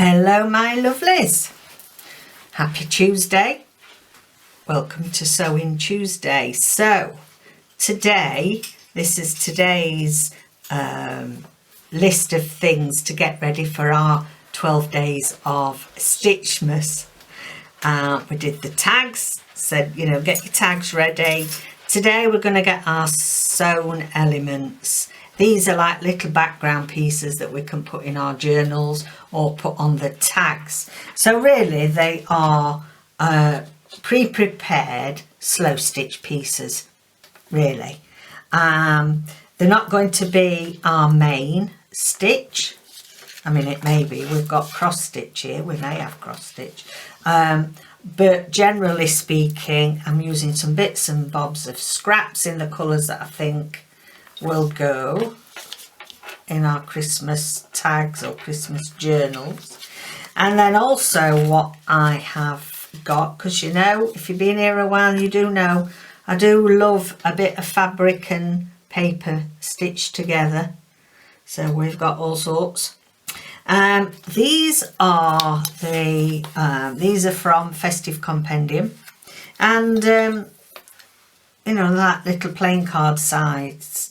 Hello my lovelies, happy Tuesday, welcome to Sewing Tuesday. So today, this is today's list of things to get ready for our 12 days of Stitchmas. We did the tags, said get your tags ready. Today we're going to get our sewn elements. These are like little background pieces that we can put in our journals or put on the tags. So really they are pre-prepared slow stitch pieces, really. They're not going to be our main stitch. I mean, it may be, we've got cross stitch here, we may have cross stitch. But generally speaking, I'm using some bits and bobs of scraps in the colours that I think will go in our Christmas tags or Christmas journals. And then also what I have got, because if you've been here a while, you do know I do love a bit of fabric and paper stitched together. So we've got all sorts. These are these are from Festive Compendium, and that little plain card size,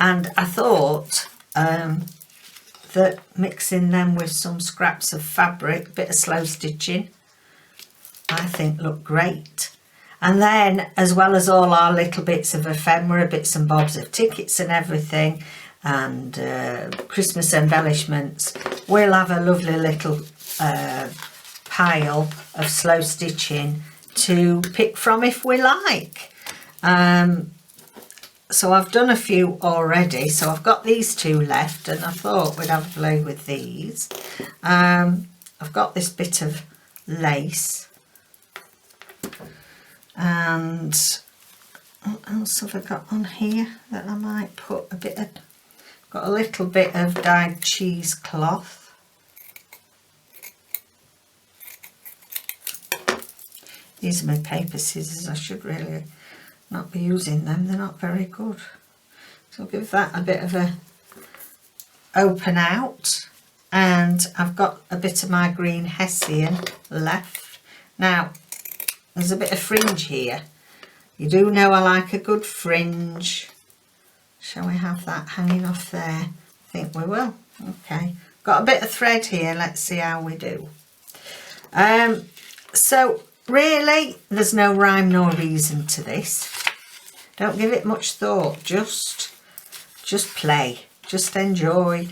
and I thought that mixing them with some scraps of fabric, a bit of slow stitching, I think look great. And then, as well as all our little bits of ephemera, bits and bobs of tickets and everything, and Christmas embellishments, we'll have a lovely little pile of slow stitching to pick from if we like. So I've done a few already, so I've got these two left, and I thought we'd have a play with these. I've got this bit of lace, and what else have I got on here that I might put a bit of, got a little bit of dyed cheesecloth. These are my paper scissors. I should really not be using them, they're not very good. So I'll give that a bit of a open out, and I've got a bit of my green hessian left. Now there's a bit of fringe here. You do know I like a good fringe. Shall we have that hanging off there? I think we will. Okay, got a bit of thread here, let's see how we do. So really there's no rhyme nor reason to this. Don't give it much thought, just play, just enjoy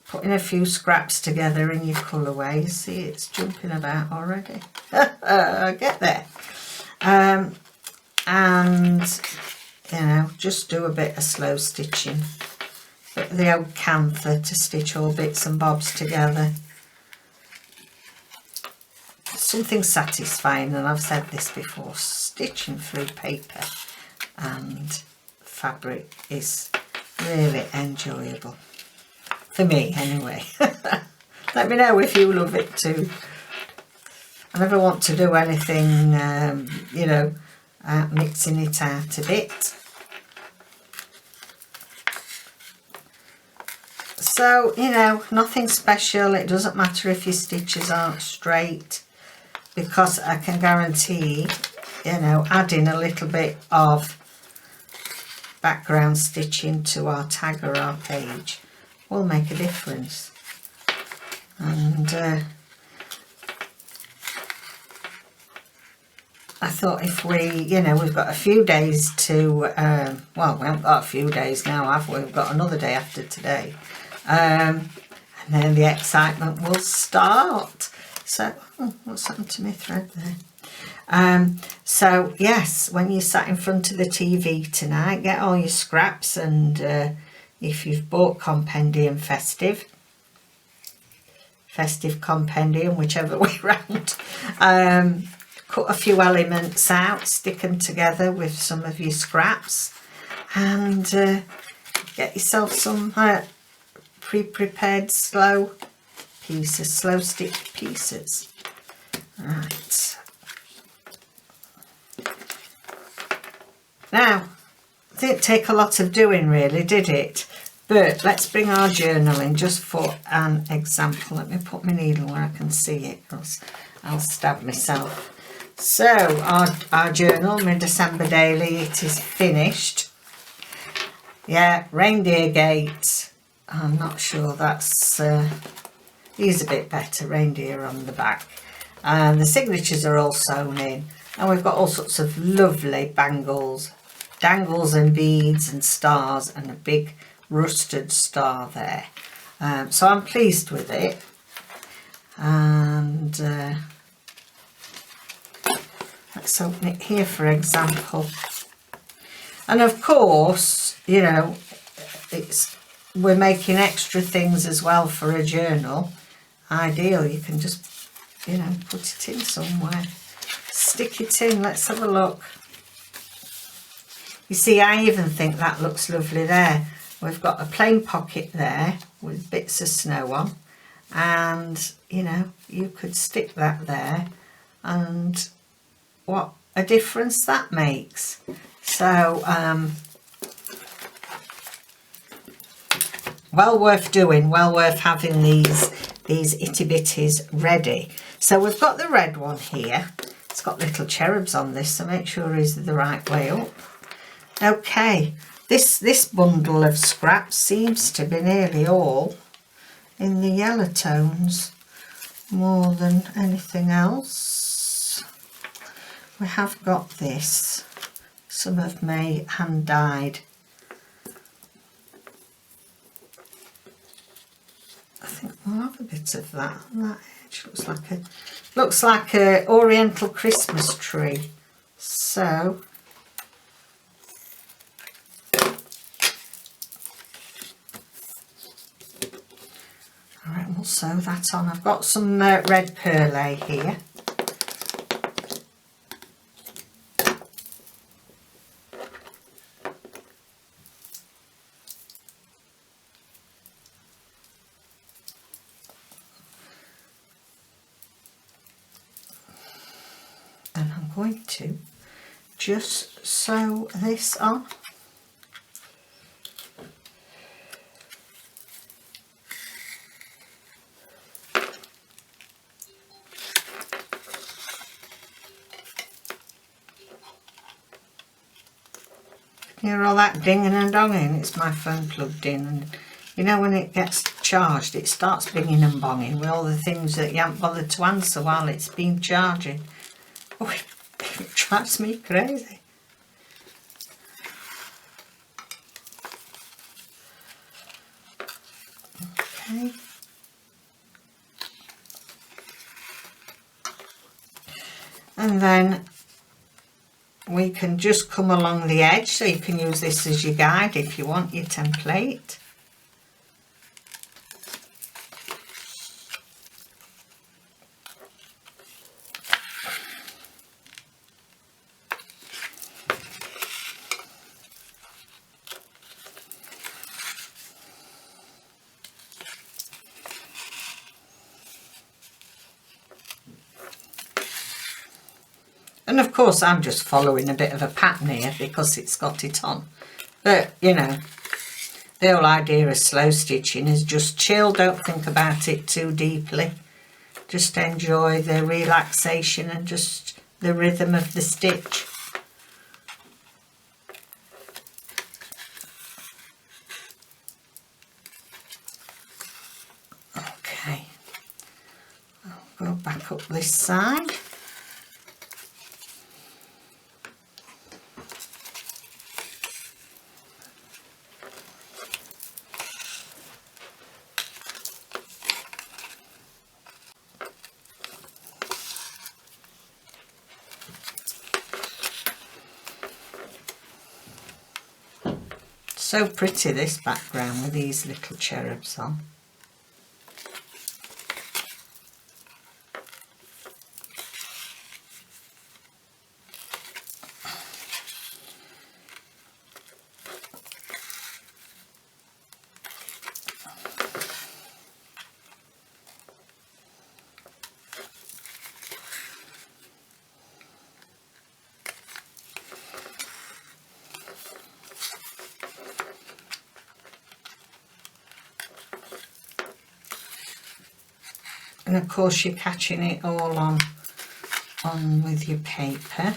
putting a few scraps together in your colourways. See, it's jumping about already. Get there. And just do a bit of slow stitching, bit of the old canther to stitch all bits and bobs together. Something satisfying, and I've said this before, stitching through paper and fabric is really enjoyable, for me anyway. Let me know if you love it too. I never want to do anything mixing it out a bit. So nothing special. It doesn't matter if your stitches aren't straight, because I can guarantee adding a little bit of background stitching to our tag or our page will make a difference. And I thought if we've got a few days to well, we haven't got a few days now, have we? We've got another day after today, and then the excitement will start. So what's happened to my thread there? So yes, when you sat in front of the TV tonight, get all your scraps, and if you've bought Compendium Festive Compendium, whichever way round, cut a few elements out, stick them together with some of your scraps, and get yourself some pre-prepared slow stitch pieces. Right. Now, it didn't take a lot of doing really, did it? But let's bring our journal in just for an example. Let me put my needle where I can see it, else I'll stab myself. So our journal, my December daily, it is finished. Yeah, reindeer gate. I'm not sure that's, he's a bit better, reindeer on the back. And the signatures are all sewn in. And we've got all sorts of lovely bangles, dangles and beads and stars and a big rusted star there. So I'm pleased with it. And let's open it here for example. And of course, you know, we're making extra things as well for a journal. Ideal, you can just, you know, put it in somewhere. Stick it in, let's have a look. You see, I even think that looks lovely there. We've got a plain pocket there with bits of snow on. And, you know, you could stick that there. And what a difference that makes. So, well worth doing, well worth having these itty bitties ready. So we've got the red one here. It's got little cherubs on this, so make sure he's the right way up. Okay, this bundle of scraps seems to be nearly all in the yellow tones more than anything else. We have got this. Some of my hand dyed. I think we'll have a bit of that on that edge. Looks like a Oriental Christmas tree. So alright, we'll sew that on. I've got some red perlé here. And I'm going to just sew this on. Hear all that dinging and donging? It's my phone plugged in, and you know when it gets charged it starts binging and bonging with all the things that you haven't bothered to answer while it's been charging. Oh, it drives me crazy. Okay. And then we can just come along the edge, so you can use this as your guide if you want your template. And of course I'm just following a bit of a pattern here because it's got it on. But, you know, the whole idea of slow stitching is just chill, don't think about it too deeply. Just enjoy the relaxation and just the rhythm of the stitch. Okay, I'll go back up this side. So pretty, this background with these little cherubs on. and of course you're catching it all on with your paper.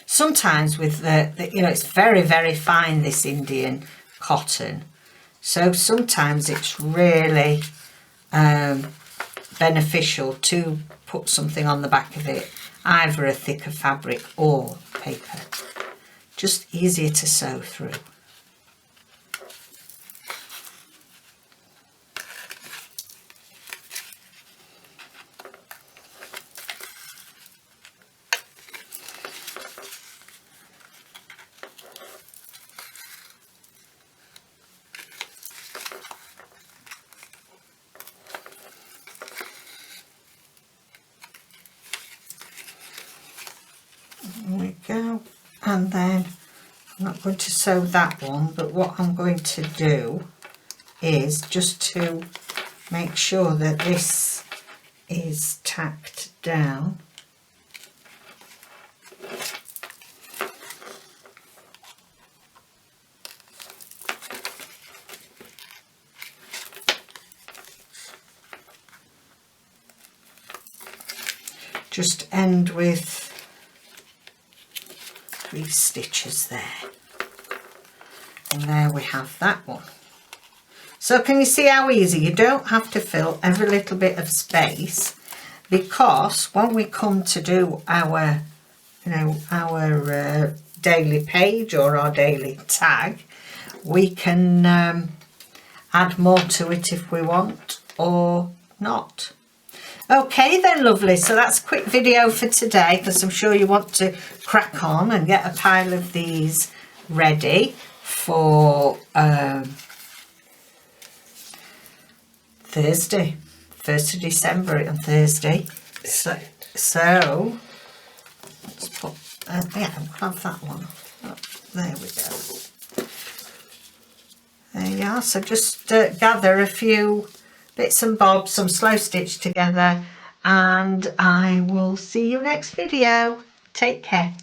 Sometimes with the you know, it's very fine, this Indian cotton, so sometimes it's really beneficial to put something on the back of it, either a thicker fabric or paper, just easier to sew through. There we go. And then I'm not going to sew that one, but what I'm going to do is just to make sure that this is tacked down. Just end with 3 stitches there, and there we have that one. So can you see how easy? You don't have to fill every little bit of space, because when we come to do our, you know, our daily page or our daily tag, we can add more to it if we want or not. Okay then, lovely, so that's a quick video for today, because I'm sure you want to crack on and get a pile of these ready for Thursday, 1st of December on Thursday. So let's put, yeah, we'll have that one. Oh, there we go. There you are, so just gather a few bits and bobs, some slow stitch together, and I will see you next video. Take care.